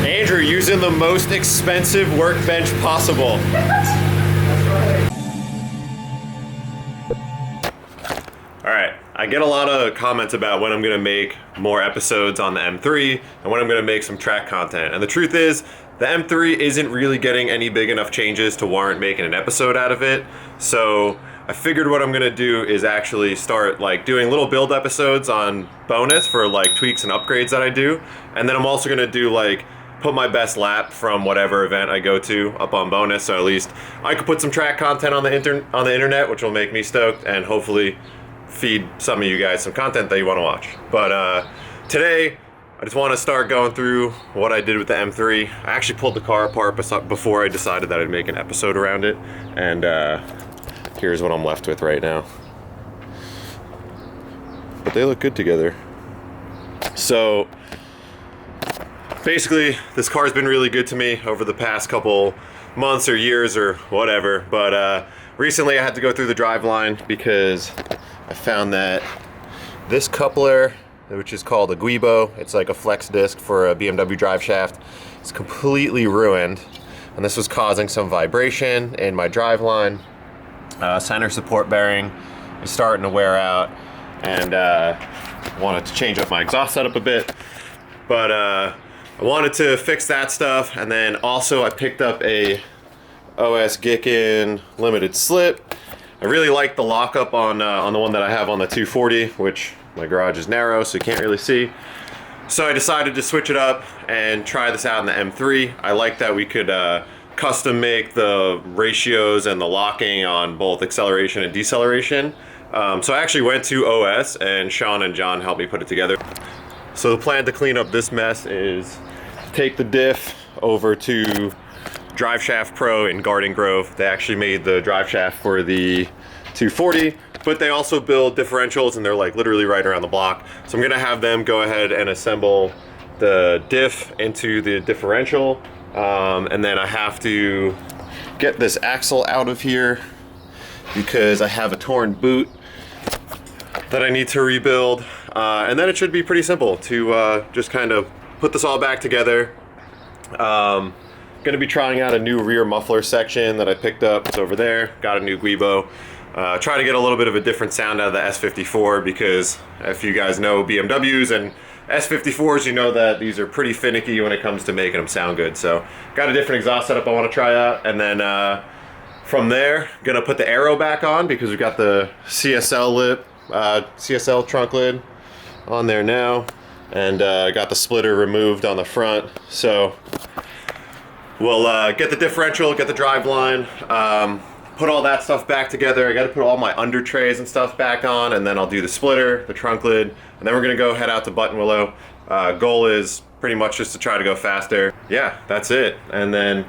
Andrew using the most expensive workbench possible. Alright, I get a lot of comments about when I'm going to make more episodes on the M3 and when I'm going to make some track content. And the truth is, the M3 isn't really getting any big enough changes to warrant making an episode out of it. So I figured what I'm going to do is actually start like doing little build episodes on bonus for like tweaks and upgrades that I do. And then I'm also going to do like put my best lap from whatever event I go to up on bonus, so at least I could put some track content on the internet, which will make me stoked and hopefully feed some of you guys some content that you want to watch. But today I just want to start going through what I did with the M3. I actually pulled the car apart before I decided that I'd make an episode around it, and here's what I'm left with right now. But they look good together. So basically, this car's been really good to me over the past couple months or years or whatever, but recently I had to go through the driveline because I found that this coupler, which is called a Guibo, it's like a flex disc for a BMW drive shaft, is completely ruined, and this was causing some vibration in my driveline. Center support bearing is starting to wear out, and wanted to change up my exhaust setup a bit, but I wanted to fix that stuff. And then also I picked up a OS Giken limited slip. I really like the lockup on the one that I have on the 240, which my garage is narrow so you can't really see. So I decided to switch it up and try this out in the M3. I like that we could custom make the ratios and the locking on both acceleration and deceleration. So I actually went to OS, and Sean and John helped me put it together. So the plan to clean up this mess is take the diff over to Driveshaft Pro in Garden Grove. They actually made the drive shaft for the 240, but they also build differentials, and they're like literally right around the block. So I'm gonna have them go ahead and assemble the diff into the differential, and then I have to get this axle out of here because I have a torn boot that I need to rebuild, and then it should be pretty simple to just kind of put this all back together. Going to be trying out a new rear muffler section that I picked up. It's over there. Got a new Guibo. Try to get a little bit of a different sound out of the S54, because if you guys know BMWs and S54s, you know that these are pretty finicky when it comes to making them sound good. So got a different exhaust setup I want to try out, and then from there, gonna put the Aero back on because we've got the CSL lip, CSL trunk lid on there now, and got the splitter removed on the front. So we'll get the differential, get the drive line, put all that stuff back together. I got to put all my under trays and stuff back on, and then I'll do the splitter, the trunk lid, and then we're gonna go head out to Buttonwillow. Goal is pretty much just to try to go faster. Yeah, that's it. And then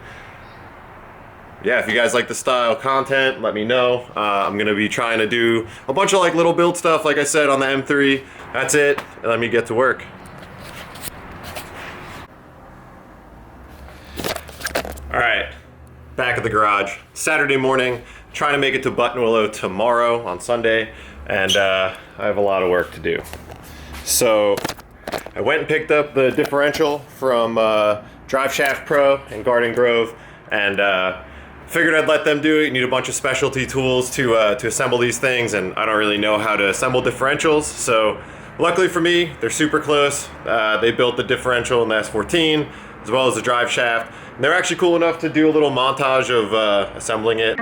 yeah, if you guys like the style content, let me know. I'm gonna be trying to do a bunch of like little build stuff, like I said, on the M3. That's it. Let me get to work. All right, back at the garage. Saturday morning, trying to make it to Buttonwillow tomorrow on Sunday, and I have a lot of work to do. So I went and picked up the differential from Driveshaft Pro in Garden Grove, and figured I'd let them do it. You need a bunch of specialty tools to assemble these things, and I don't really know how to assemble differentials. So luckily for me, they're super close. They built the differential in the S14 as well as the drive shaft. And they're actually cool enough to do a little montage of assembling it.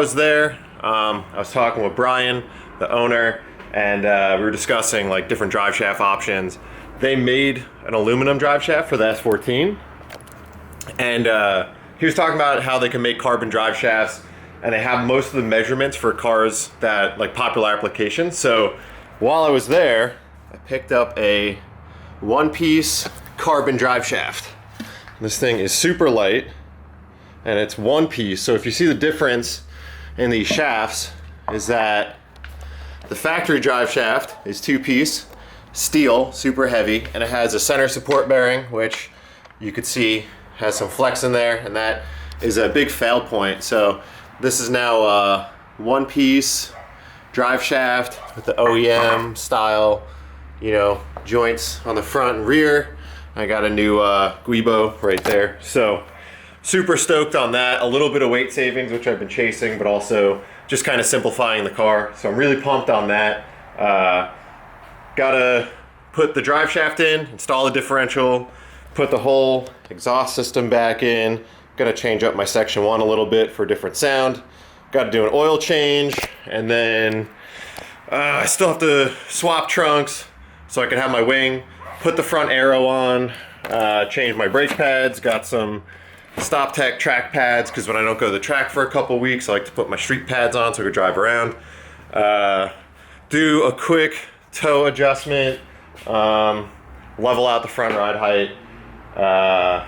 was there, I was talking with Brian, the owner, and we were discussing like different drive shaft options. They made an aluminum drive shaft for the S14, and he was talking about how they can make carbon drive shafts, and they have most of the measurements for cars that like popular applications. So while I was there, I picked up a one-piece carbon drive shaft. This thing is super light, and it's one piece. So if you see the difference in these shafts, is that the factory drive shaft is two-piece steel, super heavy, and it has a center support bearing, which you could see has some flex in there, and that is a big fail point. So this is now a one-piece drive shaft with the OEM style, you know, joints on the front and rear. I got a new Guibo right there. So super stoked on that. A little bit of weight savings, which I've been chasing, but also just kind of simplifying the car. So I'm really pumped on that. Gotta put the drive shaft in, install the differential, put the whole exhaust system back in. Gotta change up my section 1 a little bit for a different sound. Gotta do an oil change, and then I still have to swap trunks so I can have my wing, put the front aero on, change my brake pads, got some StopTech track pads, because when I don't go to the track for a couple weeks, I like to put my street pads on so I can drive around. Do a quick toe adjustment, level out the front ride height. I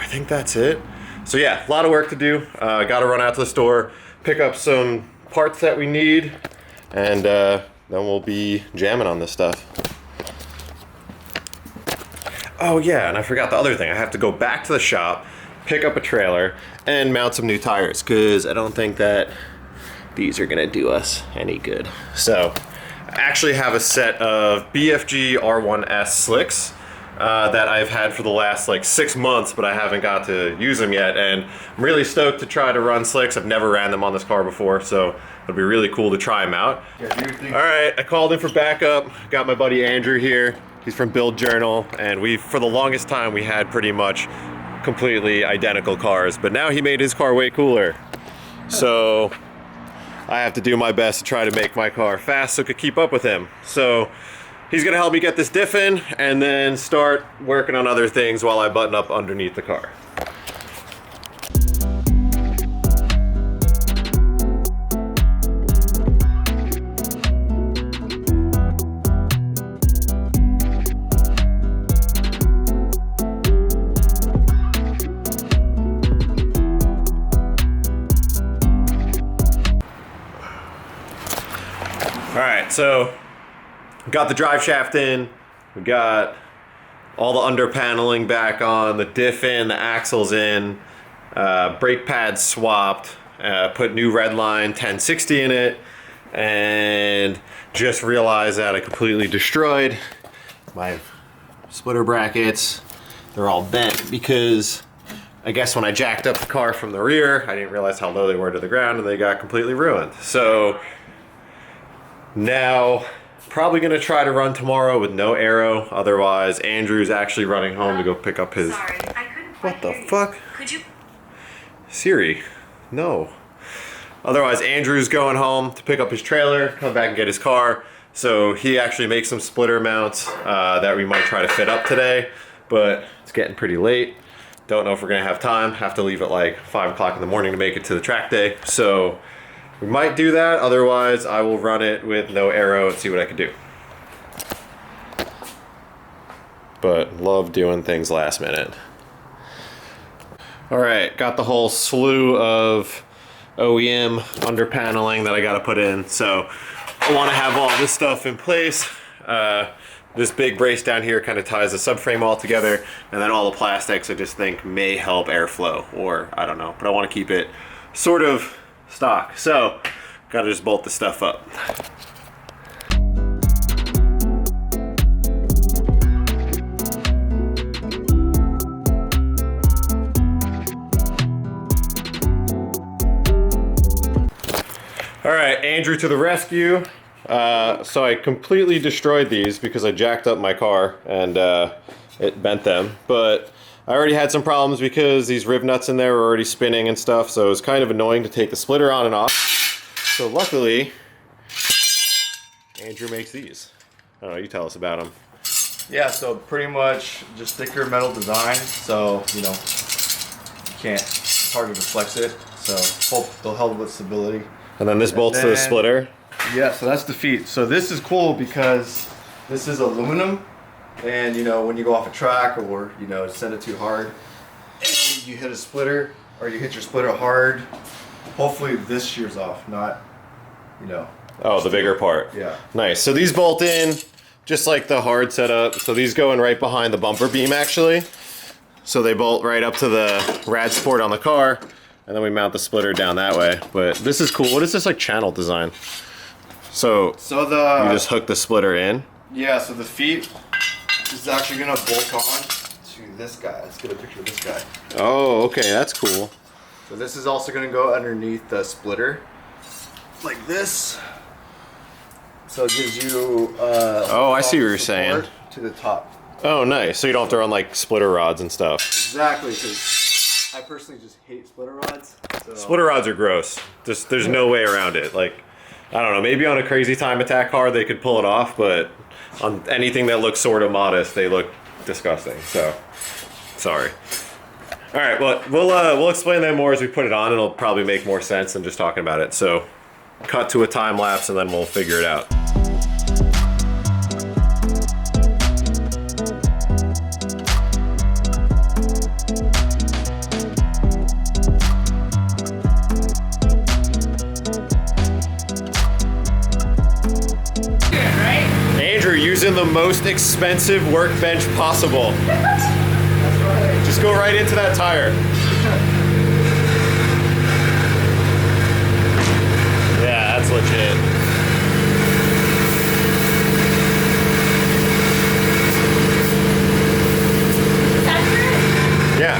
think that's it. So yeah, a lot of work to do. Got to run out to the store, pick up some parts that we need, and then we'll be jamming on this stuff. Oh yeah, and I forgot the other thing. I have to go back to the shop, pick up a trailer, and mount some new tires, because I don't think that these are gonna do us any good. So I actually have a set of BFG R1S slicks that I've had for the last like 6 months, but I haven't got to use them yet, and I'm really stoked to try to run slicks. I've never ran them on this car before, so it'll be really cool to try them out. All right, I called in for backup. Got my buddy Andrew here. He's from Build Journal, and for the longest time, we had pretty much completely identical cars, but now he made his car way cooler. So I have to do my best to try to make my car fast so I could keep up with him. So he's gonna help me get this diff in, and then start working on other things while I button up underneath the car. All right, so got the drive shaft in, we got all the under paneling back on, the diff in, the axles in, brake pads swapped, put new Redline 1060 in it, and just realized that I completely destroyed my splitter brackets. They're all bent because I guess when I jacked up the car from the rear, I didn't realize how low they were to the ground, and they got completely ruined. So now, probably gonna try to run tomorrow with no aero. Otherwise, Andrew's actually running home to go pick up his. Sorry, I couldn't What the hear you. fuck? Could you? Siri, no. Otherwise, Andrew's going home to pick up his trailer, come back and get his car. So he actually makes some splitter mounts that we might try to fit up today, but it's getting pretty late. Don't know if we're gonna have time. Have to leave at like 5 o'clock in the morning to make it to the track day. So we might do that. Otherwise, I will run it with no aero and see what I can do. But love doing things last minute. All right, got the whole slew of OEM under paneling that I got to put in. So I want to have all this stuff in place. This big brace down here kind of ties the subframe all together, and then all the plastics I just think may help airflow, or I don't know, but I want to keep it sort of stock. So gotta just bolt the stuff up. All right, Andrew to the rescue. So I completely destroyed these because I jacked up my car and it bent them, but I already had some problems because these rib nuts in there were already spinning and stuff, so it was kind of annoying to take the splitter on and off. So luckily, Andrew makes these. I don't know, you tell us about them. Yeah, so pretty much just thicker metal design, so you know, it's hard to flex it, so hope they'll help with stability. And then this bolts to the splitter. Yeah, so that's the feet. So this is cool because this is aluminum, and you know, when you go off a track or you know, send it too hard, and you hit a splitter or you hit your splitter hard, hopefully this shears off, not, you know. Oh, the bigger part. Yeah. Nice. So these bolt in just like the hard setup. So these go in right behind the bumper beam actually. So they bolt right up to the rad support on the car, and then we mount the splitter down that way. But this is cool. What is this, like, channel design? So you just hook the splitter in? Yeah, so the feet is actually gonna bolt on to this guy. Let's get a picture of this guy. Oh, okay, that's cool. So this is also gonna go underneath the splitter, like this. So it gives you oh, I see what you're saying. To the top. Oh, nice. So you don't have to run like splitter rods and stuff. Exactly, because I personally just hate splitter rods. So. Splitter rods are gross. There's no way around it. Like, I don't know, maybe on a crazy time attack car they could pull it off, but on anything that looks sort of modest, they look disgusting. So, sorry. All right, well, we'll explain that more as we put it on, and it'll probably make more sense than just talking about it. So, cut to a time lapse, and then we'll figure it out. Andrew, using the most expensive workbench possible. That's right. Just go right into that tire. Yeah, that's legit. Yeah.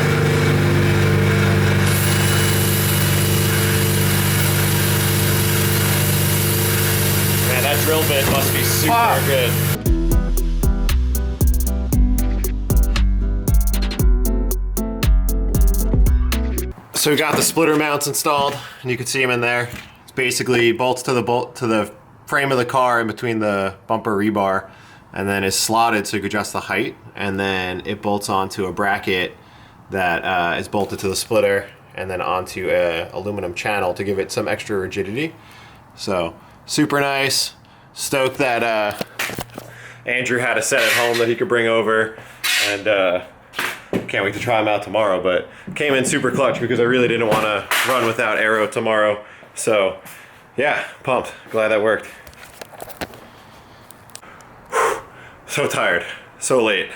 Man, that drill bit must be super good. So we got the splitter mounts installed, and you can see them in there. It's basically bolts to the frame of the car in between the bumper rebar, and then is slotted so you can adjust the height, and then it bolts onto a bracket that is bolted to the splitter, and then onto a aluminum channel to give it some extra rigidity. So super nice. Stoked that Andrew had a set at home that he could bring over, and can't wait to try them out tomorrow. But came in super clutch because I really didn't want to run without aero tomorrow. So yeah, pumped. Glad that worked. Whew. So tired, so late.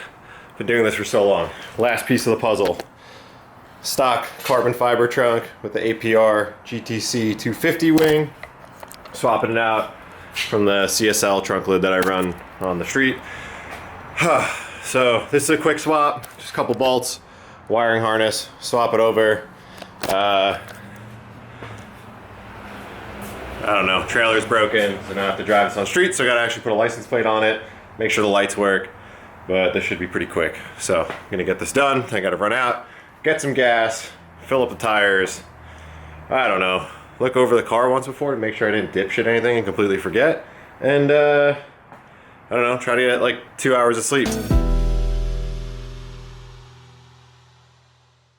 Been doing this for so long. Last piece of the puzzle. Stock carbon fiber trunk with the APR GTC 250 wing. Swapping it out from the CSL trunk lid that I run on the street. So this is a quick swap, just a couple bolts, wiring harness, swap it over. I don't know, trailer's broken, so now I have to drive this on the street, so I gotta actually put a license plate on it, make sure the lights work, but this should be pretty quick. So I'm gonna get this done, I gotta run out, get some gas, fill up the tires, I don't know, look over the car once before to make sure I didn't dipshit anything and completely forget, and I don't know, try to get like 2 hours of sleep.